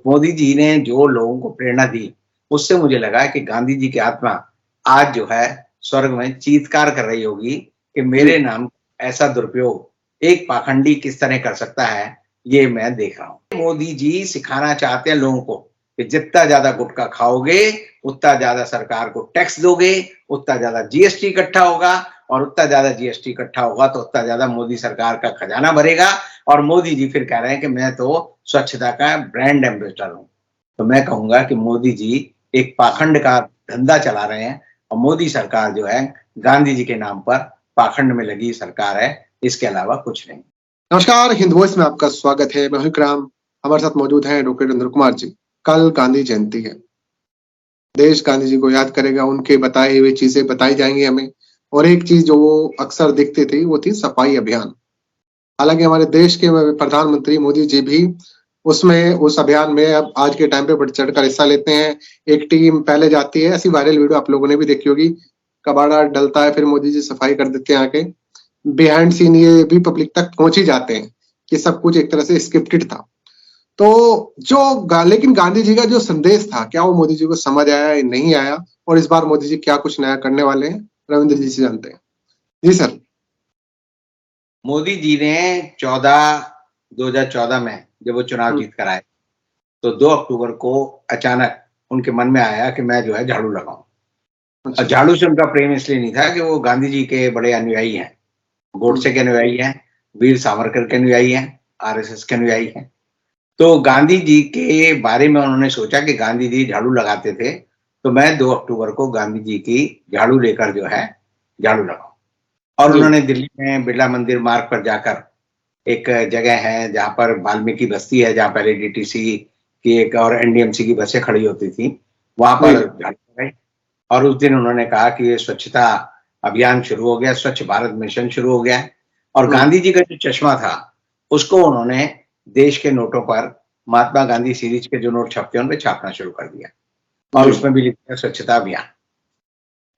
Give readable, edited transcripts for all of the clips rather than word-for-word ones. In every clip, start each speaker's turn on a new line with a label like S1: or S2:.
S1: मोदी जी ने जो लोगों को प्रेरणा दी, उससे मुझे लगा कि गांधी जी की आत्मा आज जो है स्वर्ग में चीत्कार कर रही होगी कि
S2: जी।
S1: मेरे नाम ऐसा दुरुपयोग एक पाखंडी किस तरह कर सकता है, ये मैं देख रहा हूँ। मोदी जी सिखाना चाहते हैं लोगों को कि जितना ज़्यादा गुटखा खाओगे, उतना ज़्यादा सरकार को टैक्स दोगे, उतना ज़्यादा जीएसटी इकट्ठा होगा और उतना ज़्यादा जीएसटी इकट्ठा होगा तो उतना ज़्यादा मोदी सरकार का खजाना भरेगा और मोदी जी फिर कह रहे हैं कि मैं तो स्वच्छता का ब्रांड एम्बेसडर हूँ। तो मैं कहूँगा कि मोदी जी एक पाखंड का धंधा चला रहे हैं और मोदी सरकार जो है गांधी जी के नाम पर पाखंड में लगी सरकार है, इसके अलावा कुछ नहीं।
S2: नमस्कार, हिंद वॉइस में आपका स्वागत है। मैं हूं इकराम। हमारे साथ मौजूद हैं डॉक्टर वीरेंद्र कुमार जी। कल गांधी जयंती है। देश गांधी जी को याद करेगा, उनके बताई हुई चीजें बताई जाएंगी हमें। और एक चीज जो वो अक्सर दिखती थी वो थी सफाई अभियान। हालांकि हमारे देश के प्रधानमंत्री मोदी जी भी उस अभियान में अब आज के टाइम पे बढ़ चढ़कर हिस्सा लेते हैं। एक टीम पहले जाती है, ऐसी वायरल वीडियो आप लोगों ने भी देखी होगी। कबाड़ा डलता है, फिर मोदी जी सफाई कर देते हैं आके। बिहाइंड सीन ये भी पब्लिक तक पहुंच ही जाते हैं कि सब कुछ एक तरह से स्क्रिप्टेड था। तो लेकिन गांधी जी का जो संदेश था, क्या वो मोदी जी को समझ आया या नहीं आया? और इस बार मोदी जी क्या कुछ नया करने वाले हैं, रविंद्र जी से जानते हैं। जी सर।
S1: मोदी जी ने 2014 में जब वो चुनाव जीत कर आए, तो 2 अक्टूबर को अचानक उनके मन में आया कि मैं जो है झाड़ू लगाऊं। और
S2: अच्छा।
S1: झाड़ू से उनका प्रेम इसलिए नहीं था कि वो गांधी जी के बड़े अनुयायी हैं, गोडसे के अनुयायी हैं, वीर सावरकर के अनुयायी हैं, आरएसएस के अनुयायी हैं। तो गांधी जी के बारे में उन्होंने सोचा कि गांधी जी झाड़ू लगाते थे, तो मैं 2 अक्टूबर को गांधी जी की झाड़ू लेकर जो है झाड़ू लगाऊं। और
S2: जी।
S1: उन्होंने दिल्ली में बिरला मंदिर मार्ग पर जाकर एक जगह है जहाँ पर वाल्मीकि बस्ती है, जहाँ पहले डीटीसी की एक और एनडीएमसी की बसें खड़ी होती थी, वहां
S2: जी।
S1: पर झाड़ू लगाई। और उस दिन उन्होंने कहा कि ये स्वच्छता अभियान शुरू हो गया, स्वच्छ भारत मिशन शुरू हो गया है। और गांधी जी का जो चश्मा था, उसको उन्होंने देश के नोटों पर महात्मा गांधी सीरीज के जो नोट छपते हैं, उन पे छापना शुरू कर दिया और
S2: जी।
S1: उसमें भी लिखा है स्वच्छता अभियान।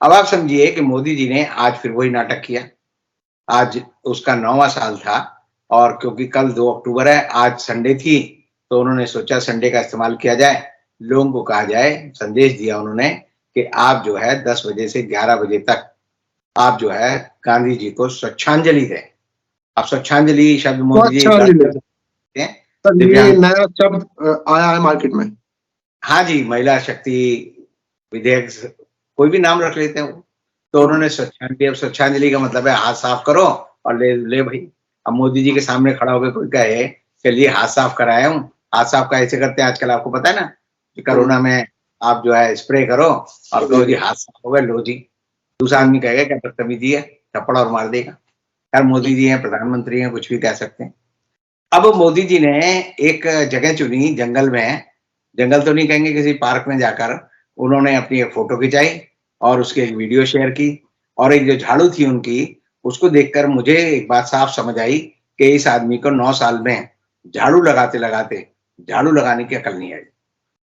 S1: अब आप समझिए कि मोदी जी ने आज फिर वही नाटक किया। आज उसका 9वां साल था और क्योंकि कल 2 अक्टूबर है, आज संडे थी, तो उन्होंने सोचा संडे का इस्तेमाल किया जाए। लोगों को कहा जाए, संदेश दिया उन्होंने कि आप जो है 10 बजे से 11 बजे तक आप जो है गांधी जी को स्वच्छांजलि दें। अब स्वच्छांजलि शब्द
S2: तो
S1: मोदी जी
S2: अच्छा जी।
S1: कहते हैं
S2: सर, ये
S1: दिव्यांग।
S2: नया शब्द आया है मार्केट में।
S1: हाँ जी, महिला शक्ति विधेयक कोई भी नाम रख लेते हैं वो। तो उन्होंने स्वच्छांजलि, अब स्वच्छांजलि का मतलब है हाथ साफ करो और ले ले भाई। अब मोदी जी के सामने खड़ा होकर कोई कहे चलिए हाथ साफ कराया हूँ, हाथ साफ कैसे करते हैं आजकल आपको पता है ना कि कोरोना में आप जो है स्प्रे करो और कहो जी हाथ साफ हो गए, लो जी। दूसरा आदमी कहेगा क्या बदतमीजी है, थप्पड़ और मार देगा। यार मोदी जी हैं, प्रधानमंत्री हैं, कुछ भी कह सकते हैं। अब मोदी जी ने एक जगह चुनी जंगल में, जंगल तो नहीं कहेंगे, किसी पार्क में जाकर उन्होंने अपनी एक फोटो खिंचाई और उसकी एक वीडियो शेयर की। और एक जो झाड़ू थी उनकी, उसको देखकर मुझे एक बात साफ समझ आई कि इस आदमी को 9 साल में झाड़ू लगाते-लगाते झाड़ू लगाने की अकल नहीं आई।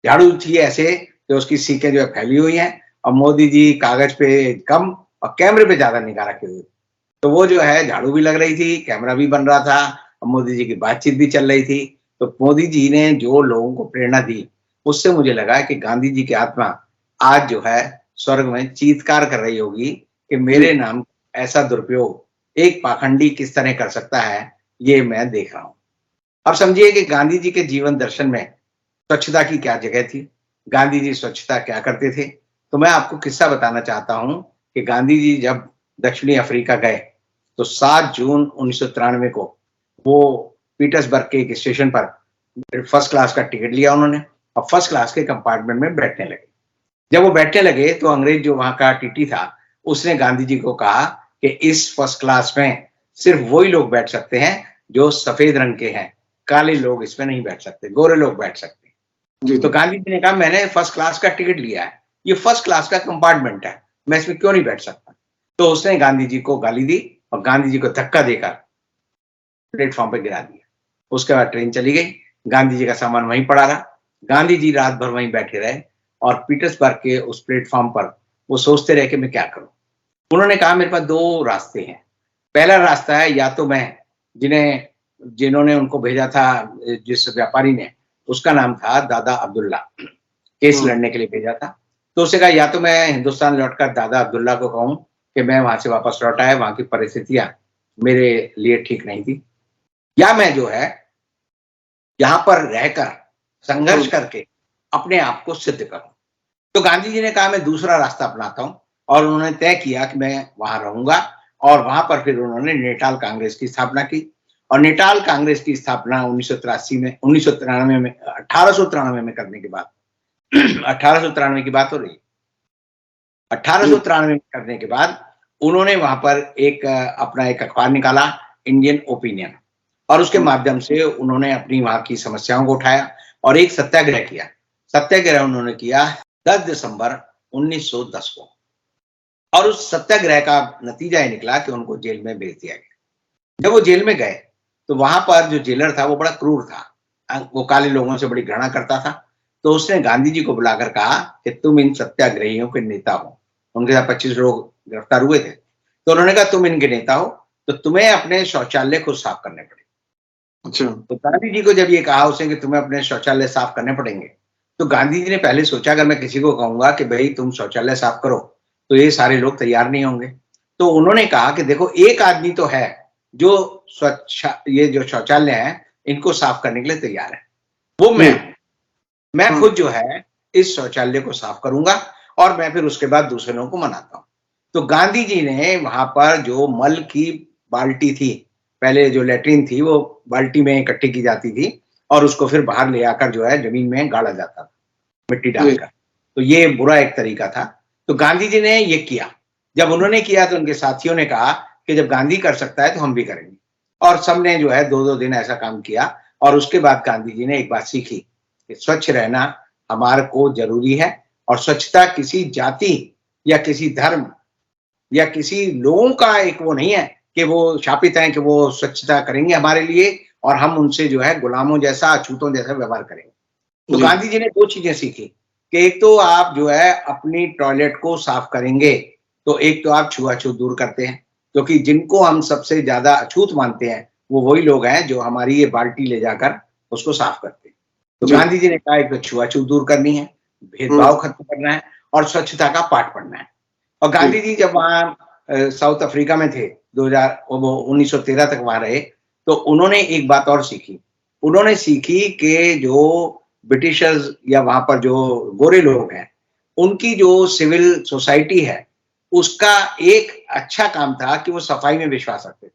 S1: झाड़ू थी ऐसे कि उसकी सीखें जो है फैली हुई हैं और मोदी जी कागज पे कम और कैमरे पे ज़्यादा निगाह रखे हुए। तो वो जो है झाड़ू भी लग रही थी, कैमरा भी बन रहा था और मोदी जी की बातचीत भी चल रही थी। तो मोदी जी ने जो लोगों को प्रेरणा दी, उससे मुझे लगा कि गांधी जी की आत्मा आज जो है स्वर्ग में चीत्कार कर रही होगी कि
S2: जी।
S1: मेरे नाम ऐसा दुरुपयोग एक पाखंडी किस तरह कर सकता है, ये मैं देख रहा हूँ। अब समझिए कि गांधी जी के जीवन दर्शन में स्वच्छता की क्या जगह थी, गांधी जी स्वच्छता क्या करते थे। तो मैं आपको किस्सा बताना चाहता हूँ कि गांधी जी जब दक्षिणी अफ्रीका गए, तो 7 जून 1993 को वो पीटर्सबर्ग के एक स्टेशन पर फर्स्ट क्लास का टिकट लिया उन्होंने और फर्स्ट क्लास के कंपार्टमेंट में बैठने लगे। जब वो बैठने लगे तो अंग्रेज जो वहाँ का टीटी था, उसने गांधी जी को कहा कि इस फर्स्ट क्लास में सिर्फ वही लोग बैठ सकते हैं जो सफेद रंग के हैं, काले लोग इसमें नहीं बैठ सकते, गोरे लोग बैठ सकते हैं।
S2: जी।
S1: तो
S2: जी।
S1: गांधी जी ने कहा मैंने फर्स्ट क्लास का टिकट लिया है, ये फर्स्ट क्लास का कंपार्टमेंट है, मैं इसमें क्यों नहीं बैठ सकता। तो उसने गांधी जी को गाली दी और गांधी जी को धक्का देकर प्लेटफॉर्म पे गिरा दिया। उसके बाद ट्रेन चली गई, गांधी जी का सामान वहीं पड़ा रहा। गांधी जी रात भर वहीं बैठे रहे और पीटर्सबर्ग के उस प्लेटफॉर्म पर वो सोचते रहे कि मैं क्या करूं। उन्होंने कहा मेरे पास 2 रास्ते हैं। पहला रास्ता है या तो मैं जिन्होंने उनको भेजा था जिस व्यापारी ने, उसका नाम था दादा अब्दुल्ला, केस लड़ने के लिए भेजा था। तो उसने कहा या तो मैं हिंदुस्तान लौटकर दादा अब्दुल्ला को कहूं कि मैं वहां से वापस लौट आया, वहां की परिस्थितियां मेरे लिए ठीक नहीं थी, या मैं जो है यहाँ पर रहकर संघर्ष करके अपने आप को सिद्ध करूं। तो गांधी जी ने कहा मैं दूसरा रास्ता अपनाता हूं, और उन्होंने तय किया कि मैं वहां रहूंगा, और वहां पर फिर उन्होंने नेटाल कांग्रेस की स्थापना की। और नेटाल कांग्रेस की स्थापना 1983 में 1993 में 1893 में करने के बाद 1893 की बात हो रही है, 1893 में करने के बाद उन्होंने वहां पर एक अपना एक अखबार निकाला, इंडियन ओपिनियन, और उसके माध्यम से उन्होंने अपनी वहां की समस्याओं को उठाया और एक सत्याग्रह किया। सत्याग्रह उन्होंने किया 10 दिसंबर 1910 को, और उस सत्याग्रह का नतीजा ये निकला कि उनको जेल में भेज दिया गया। जब वो जेल में गए तो वहां पर जो जेलर था वो बड़ा क्रूर था, वो काले लोगों से बड़ी घृणा करता था। तो उसने गांधी जी को बुलाकर कहा कि तुम इन सत्याग्रहियों के नेता हो। उनके साथ 25 लोग गिरफ्तार हुए थे। तो उन्होंने कहा तुम इनके नेता हो तो तुम्हें अपने शौचालय को साफ करने पड़ेंगे।
S2: अच्छा।
S1: तो गांधी जी को जब ये कहा उसने कि तुम्हें अपने शौचालय साफ करने पड़ेंगे, तो गांधी जी ने पहले सोचा अगर मैं किसी को कहूंगा कि भाई तुम शौचालय साफ करो तो ये सारे लोग तैयार नहीं होंगे। तो उन्होंने कहा कि देखो एक आदमी तो है जो ये जो शौचालय है इनको साफ करने के लिए तैयार है, वो मैं खुद जो है इस शौचालय को साफ करूंगा, और मैं फिर उसके बाद दूसरे लोगों को मनाता हूं। तो गांधी जी ने वहां पर जो मल की बाल्टी थी, पहले जो लेट्रिन थी वो बाल्टी में इकट्ठी की जाती थी और उसको फिर बाहर ले आकर जो है जमीन में गाड़ा जाता था मिट्टी डालकर। तो ये बुरा एक तरीका था। तो गांधी जी ने ये किया। जब उन्होंने किया तो उनके साथियों ने कहा कि जब गांधी कर सकता है तो हम भी करेंगे, और सबने जो है 2-2 दिन ऐसा काम किया। और उसके बाद गांधी जी ने एक बात सीखी कि स्वच्छ रहना हमारे को जरूरी है, और स्वच्छता किसी जाति या किसी धर्म या किसी लोगों का एक वो नहीं है कि वो शापित हैं कि वो स्वच्छता करेंगे हमारे लिए और हम उनसे जो है गुलामों जैसा, अछूतों जैसा व्यवहार करेंगे। तो गांधी जी ने 2 चीजें सीखी कि एक तो आप जो है अपनी टॉयलेट को साफ करेंगे तो एक तो आप छुआछूत दूर करते हैं, क्योंकि जिनको हम सबसे ज्यादा अछूत मानते हैं वो वही लोग हैं जो हमारी ये बाल्टी ले जाकर उसको साफ करते हैं। तो गांधी जी ने कहा एक तो छुआछूत दूर करनी है, भेदभाव खत्म करना है और स्वच्छता का पाठ पढ़ना है। और गांधी जी जब वहां साउथ अफ्रीका में थे 1913 तक वहां रहे, तो उन्होंने एक बात और सीखी। उन्होंने सीखी कि जो ब्रिटिशर्स या वहां पर जो गोरे लोग हैं उनकी जो सिविल सोसाइटी है उसका एक अच्छा काम था कि वो सफाई में विश्वास रखते थे।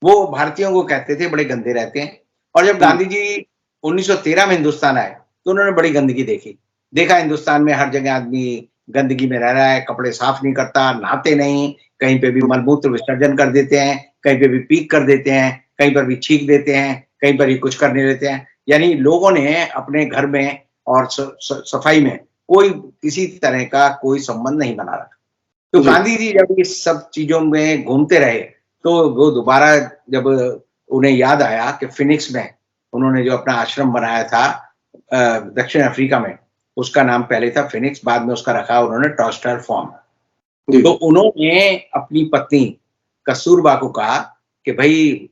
S1: वो भारतीयों को कहते थे बड़े गंदे रहते हैं, और जब गांधी जी 1913 में हिंदुस्तान आए तो उन्होंने बड़ी गंदगी देखा हिंदुस्तान में हर जगह आदमी गंदगी में रह रहा है, कपड़े साफ नहीं करता, नहाते नहीं, कहीं पे भी मलमूत्र विसर्जन कर देते हैं, कहीं पे भी पीक कर देते हैं, कहीं पर भी छींक देते हैं, कहीं पर भी कुछ करने देते हैं। यानी लोगों ने अपने घर में और सफाई में कोई किसी तरह का कोई संबंध नहीं बना रखा। तो गांधी जी जब इस सब चीजों में घूमते रहे तो वो दोबारा जब उन्हें याद आया कि फिनिक्स में उन्होंने जो अपना आश्रम बनाया था दक्षिण अफ्रीका में, उसका नाम पहले था फिनिक्स, बाद में उसका रखा उन्होंने टॉस्टर फॉर्म। तो उन्होंने अपनी पत्नी कस्तूरबा को कहा कि भाई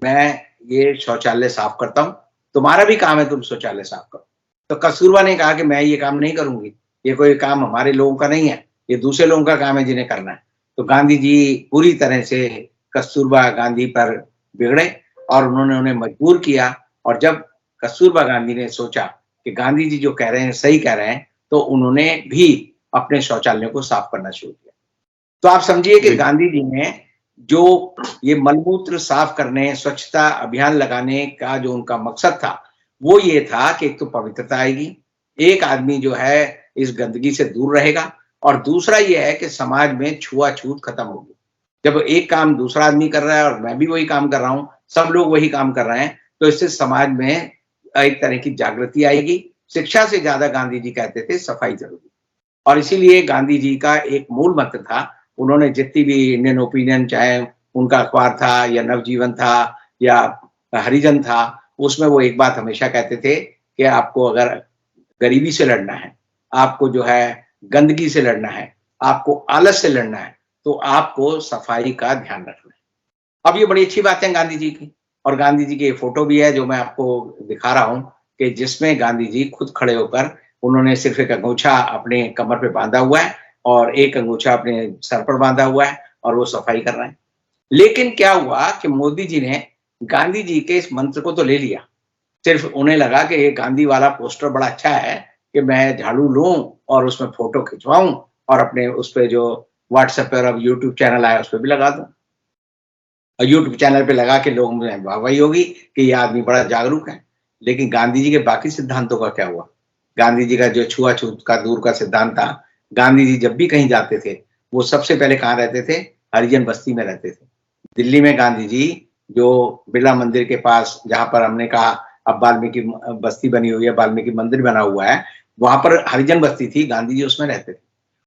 S1: मैं ये शौचालय साफ करता हूँ, तुम्हारा भी काम है तुम शौचालय साफ करो। तो कस्तूरबा ने कहा कि मैं ये काम नहीं करूंगी, ये कोई काम हमारे लोगों का नहीं है, ये दूसरे लोगों का काम है जिन्हें करना है। तो गांधी जी पूरी तरह से कस्तूरबा गांधी पर बिगड़े और उन्होंने उन्हें मजबूर किया। और जब कस्तूरबा गांधी ने सोचा कि गांधी जी जो कह रहे हैं सही कह रहे हैं, तो उन्होंने भी अपने शौचालयों को साफ करना शुरू किया। तो आप समझिए कि गांधी जी ने जो ये मलमूत्र साफ करने, स्वच्छता अभियान लगाने का जो उनका मकसद था वो ये था कि एक तो पवित्रता आएगी, एक आदमी जो है इस गंदगी से दूर रहेगा, और दूसरा ये है कि समाज में छुआछूत खत्म होगी। जब एक काम दूसरा आदमी कर रहा है और मैं भी वही काम कर रहा हूं, सब लोग वही काम कर रहे हैं, तो इससे समाज में एक तरह की जागृति आएगी। शिक्षा से ज्यादा गांधी जी कहते थे सफाई जरूरी, और इसीलिए गांधी जी का एक मूल मंत्र था। उन्होंने जितनी भी इंडियन ओपिनियन, चाहे उनका अखबार था या नवजीवन था या हरिजन था, उसमें वो एक बात हमेशा कहते थे कि आपको अगर गरीबी से लड़ना है, आपको जो है गंदगी से लड़ना है, आपको आलस से लड़ना है, तो आपको सफाई का ध्यान रखना है। अब ये बड़ी अच्छी बात है गांधी जी की, और गांधी जी की फोटो भी है जो मैं आपको दिखा रहा हूं कि जिसमें गांधी जी खुद खड़े होकर उन्होंने सिर्फ एक अंगूछा अपने कमर पे बांधा हुआ है और एक अंगूछा अपने सर पर बांधा हुआ है और वो सफाई कर रहे हैं। लेकिन क्या हुआ कि मोदी जी ने गांधी जी के इस मंत्र को तो ले लिया। सिर्फ उन्हें लगा कि ये गांधी वाला पोस्टर बड़ा अच्छा है कि मैं झाड़ू लूं और उसमें फोटो खिंचवाऊं और अपने उस पे जो व्हाट्सएप पर अब यूट्यूब चैनल आया उस पर भी लगा दूं। और यूट्यूब चैनल पे लगा के लोगों में वाहवाही होगी कि ये आदमी बड़ा जागरूक है। लेकिन गांधी जी के बाकी सिद्धांतों का क्या हुआ? गांधी जी का जो छुआछूत का दूर का सिद्धांत था, गांधी जी जब भी कहीं जाते थे, वो सबसे पहले कहाँ रहते थे? हरिजन बस्ती में रहते थे। दिल्ली में गांधी जी जो बिरला मंदिर के पास, जहाँ पर हमने कहा अब वाल्मीकि बस्ती बनी हुई है, वाल्मीकि मंदिर बना हुआ है, वहां पर हरिजन बस्ती थी, गांधी जी उसमें रहते थे।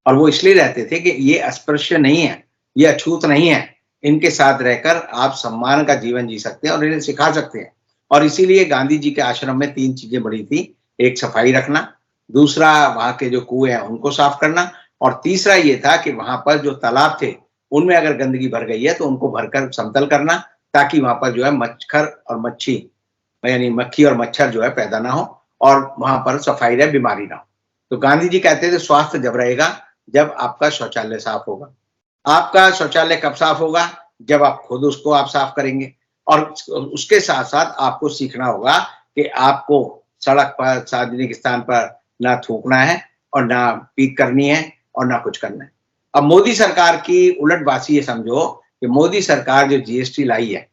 S1: और वो इसलिए रहते थे कि ये अस्पृश्य नहीं है, ये अछूत नहीं है, इनके साथ रहकर आप सम्मान का जीवन जी सकते हैं और इन्हें सिखा सकते हैं। और इसीलिए गांधी जी के आश्रम में 3 चीजें बड़ी थी। एक सफाई रखना, दूसरा वहाँ के जो कुएं हैं उनको साफ करना और तीसरा ये था कि वहां पर जो तालाब थे उनमें अगर गंदगी भर गई है तो उनको भरकर समतल करना, ताकि वहां पर जो है मच्छर और मच्छी यानी मक्खी और मच्छर जो है पैदा ना हो और वहां पर सफाई रहे, बीमारी ना हो। तो गांधी जी कहते थे स्वास्थ्य जब रहेगा जब आपका शौचालय साफ होगा। आपका शौचालय कब साफ होगा? जब आप खुद उसको आप साफ करेंगे। और उसके साथ साथ आपको सीखना होगा कि आपको सड़क पर, सार्वजनिक स्थान पर ना थूकना है और ना पीक करनी है और ना कुछ करना है। अब मोदी सरकार की उलटबाजी ये समझो कि मोदी सरकार जो जीएसटी लाई है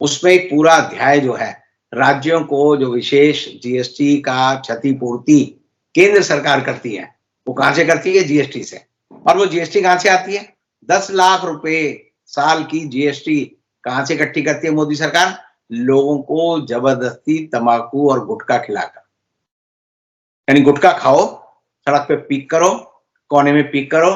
S1: उसमें एक पूरा अध्याय जो है राज्यों को जो विशेष जीएसटी का क्षतिपूर्ति केंद्र सरकार करती है, वो कहां से करती है? जीएसटी से। और वो जीएसटी कहां से आती है? 10 लाख रुपए साल की जीएसटी कहां से इकट्ठी करती है मोदी सरकार? लोगों को जबरदस्ती तंबाकू और गुटखा खिलाकर। यानी गुटखा खाओ, सड़क पे पीक करो, कोने में पीक करो,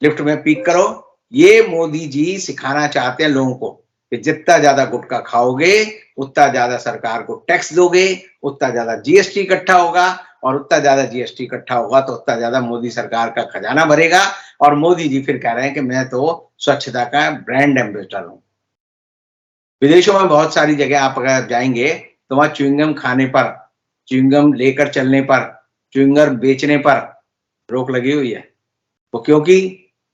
S1: लिफ्ट में पीक करो। ये मोदी जी सिखाना चाहते हैं लोगों को कि जितना ज्यादा गुटखा खाओगे उतना ज्यादा सरकार को टैक्स दोगे, उतना ज्यादा जीएसटी इकट्ठा होगा और उतना ज्यादा जीएसटी इकट्ठा होगा तो उतना ज्यादा मोदी सरकार का खजाना भरेगा। और मोदी जी फिर कह रहे हैं कि मैं तो स्वच्छता का ब्रांड एम्बेसडर हूं। विदेशों में बहुत सारी जगह आप अगर जाएंगे तो वहां च्युइंगम खाने पर, च्युइंगम लेकर चलने पर, च्युइंगम बेचने पर रोक लगी हुई है। वो क्योंकि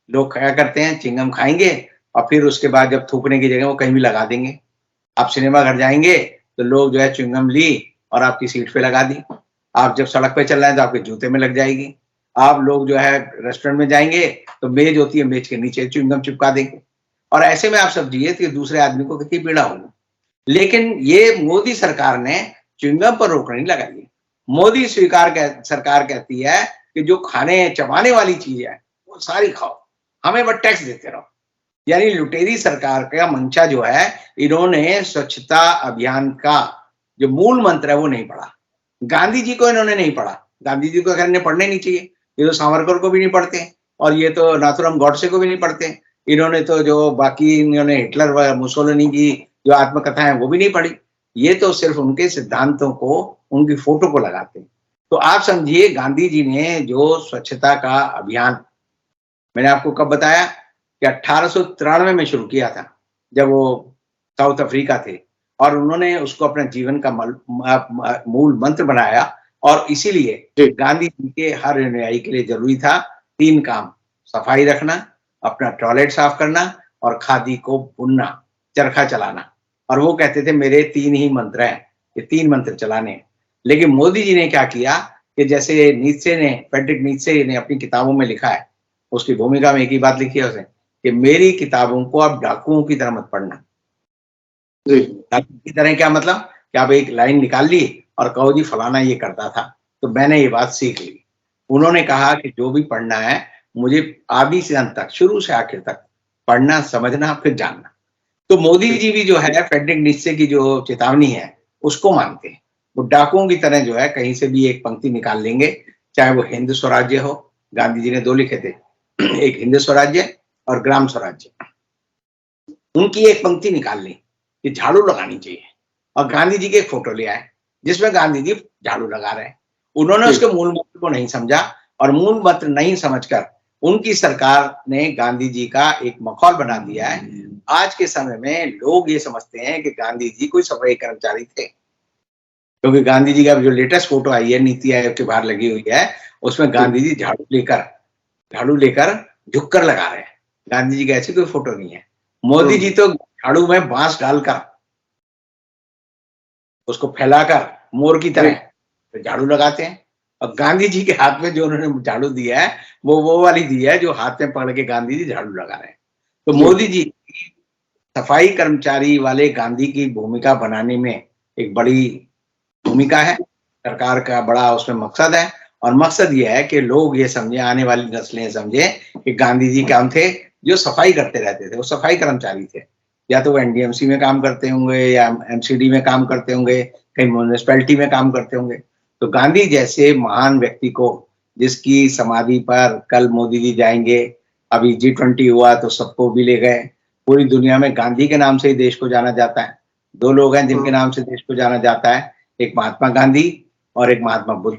S1: लोग क्या करते हैं, च्युइंगम खाएंगे और फिर उसके बाद जब थूकने की जगह वो कहीं भी लगा देंगे। आप सिनेमा घर जाएंगे तो लोग जो है च्युइंगम ली और आपकी सीट पे लगा दी। आप जब सड़क पे चल रहे हैं तो आपके जूते में लग जाएगी। आप लोग जो है रेस्टोरेंट में जाएंगे तो मेज होती है, मेज के नीचे च्युइंगम चिपका देंगे। और ऐसे में आप समझिए कि दूसरे आदमी को कितनी पीड़ा होगी। लेकिन ये मोदी सरकार ने च्युइंगम पर रोक नहीं लगाई है। मोदी सरकार कहती है कि जो खाने चबाने वाली चीज है वो सारी खाओ, हमें बस टैक्स देते रहो। यानी लुटेरी सरकार का मंशा जो है, इन्होंने स्वच्छता अभियान का जो मूल मंत्र है वो नहीं पढ़ा। गांधी जी को इन्होंने नहीं पढ़ा। गांधी जी को इन्हें पढ़ने नहीं चाहिए। ये तो सावरकर को भी नहीं पढ़ते और ये तो नाथूराम गॉडसे को भी नहीं पढ़ते। इन्होंने तो जो बाकी इन्होंने हिटलर व मुसोलिनी की जो आत्मकथा है वो भी नहीं पढ़ी। ये तो सिर्फ उनके सिद्धांतों को, उनकी फोटो को लगाते हैं। तो आप समझिए गांधी जी ने जो स्वच्छता का अभियान, मैंने आपको कब बताया कि 1893 में शुरू किया था जब वो साउथ अफ्रीका थे और उन्होंने उसको अपने जीवन का मूल मंत्र बनाया। और इसीलिए गांधी जी के हर अनुयायी के लिए जरूरी था 3 काम: सफाई रखना, अपना टॉयलेट साफ करना और खादी को बुनना, चरखा चलाना। और वो कहते थे मेरे 3 ही मंत्र हैं, ये 3 मंत्र चलाने हैं। लेकिन मोदी जी ने क्या किया कि जैसे नीत्शे ने, फ्रेडरिक नीत्शे ने अपनी किताबों में लिखा है, उसकी भूमिका में एक ही बात लिखी है उसने कि मेरी किताबों को आप डाकुओं की तरह मत पढ़ना। डाकू की तरह क्या मतलब कि आप एक लाइन निकाल ली और कहो जी फलाना ये करता था। तो मैंने ये बात सीख ली। उन्होंने कहा कि जो भी पढ़ना है मुझे आदि से अंत तक, शुरू से आखिर तक पढ़ना, समझना, फिर जानना। तो मोदी जी भी जो है फ्रेडरिक नीत्शे की जो चेतावनी है उसको मानते हैं। वो डाकुओं की तरह जो है कहीं से भी एक पंक्ति निकाल लेंगे, चाहे वो हिंद स्वराज्य हो। गांधी जी ने 2 लिखे थे, एक हिंद स्वराज्य और ग्राम स्वराज्य। उनकी एक पंक्ति निकाल ली कि झाड़ू लगानी चाहिए और गांधी जी की एक फोटो ले आए जिसमें गांधी जी झाड़ू लगा रहे हैं। उन्होंने उसके मूल मंत्र को नहीं समझा और मूल मंत्र नहीं समझकर उनकी सरकार ने गांधी जी का एक मखौल बना दिया है। आज के समय में लोग ये समझते हैं कि गांधी जी कोई सफाई कर्मचारी थे। क्योंकि गांधी जी का जो लेटेस्ट फोटो आई है नीति आयोग के बाहर लगी हुई है, उसमें गांधी जी झाड़ू लेकर झुककर लगा रहे हैं। गांधी जी की ऐसी कोई फोटो नहीं है। मोदी जी तो झाड़ू में बांस डालकर उसको फैलाकर मोर की तरह तो झाड़ू लगाते हैं। और गांधी जी के हाथ में जो उन्होंने झाड़ू दिया है वो वाली दी है जो हाथ में पकड़ के गांधी जी झाड़ू लगा रहे हैं। तो मोदी जी सफाई कर्मचारी वाले गांधी की भूमिका बनाने में एक बड़ी भूमिका है। सरकार का बड़ा उसमें मकसद है और मकसद ये है कि लोग ये समझे, आने वाली नस्लें समझे कि गांधी जी कौन थे जो सफाई करते रहते थे। वो सफाई कर्मचारी थे, या तो वो एनडीएमसी में काम करते होंगे या एमसीडी में काम करते होंगे, कहीं म्यूनिसिपैलिटी में काम करते होंगे। तो गांधी जैसे महान व्यक्ति को, जिसकी समाधि पर कल मोदी जी जाएंगे, अभी G20 हुआ तो सबको भी ले गए। पूरी दुनिया में गांधी के नाम से ही देश को जाना जाता है। 2 लोग हैं जिनके नाम से देश को जाना जाता है, एक महात्मा गांधी और एक महात्मा बुद्ध।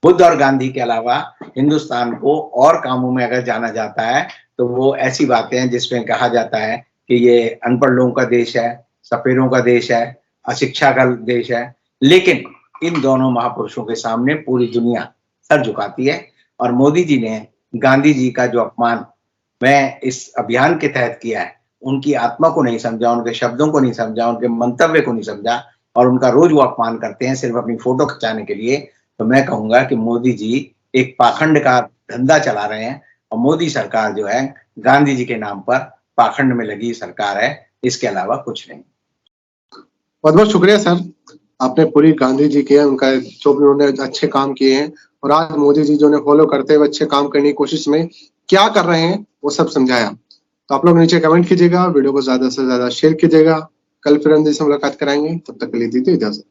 S1: बुद्ध और गांधी के अलावा हिंदुस्तान को और कामों में अगर जाना जाता है तो वो ऐसी बातें हैं जिसमें कहा जाता है कि ये अनपढ़ लोगों का देश है, सपेरों का देश है, अशिक्षा का देश है। लेकिन इन दोनों महापुरुषों के सामने पूरी दुनिया सर झुकाती है। और मोदी जी ने गांधी जी का जो अपमान मैं इस अभियान के तहत किया है, उनकी आत्मा को नहीं समझा, उनके शब्दों को नहीं समझा, उनके मंतव्य को नहीं समझा और उनका रोज वो अपमान करते हैं सिर्फ अपनी फोटो खिंचाने के लिए। तो मैं कहूंगा कि मोदी जी एक पाखंड का धंधा चला रहे हैं और मोदी सरकार जो है गांधी जी के नाम पर पाखंड में लगी सरकार है, इसके अलावा कुछ नहीं।
S2: बहुत बहुत शुक्रिया सर, आपने पूरी गांधी जी के उनका जो भी उन्होंने अच्छे काम किए हैं और आज मोदी जी जो ने फॉलो करते हुए अच्छे काम करने की कोशिश में क्या कर रहे हैं वो सब समझाया। तो आप लोग नीचे कमेंट कीजिएगा, वीडियो को ज्यादा से ज्यादा शेयर कीजिएगा। कल फिर हम से मुलाकात कराएंगे, तब तक के लिए दीजिए इजाजत।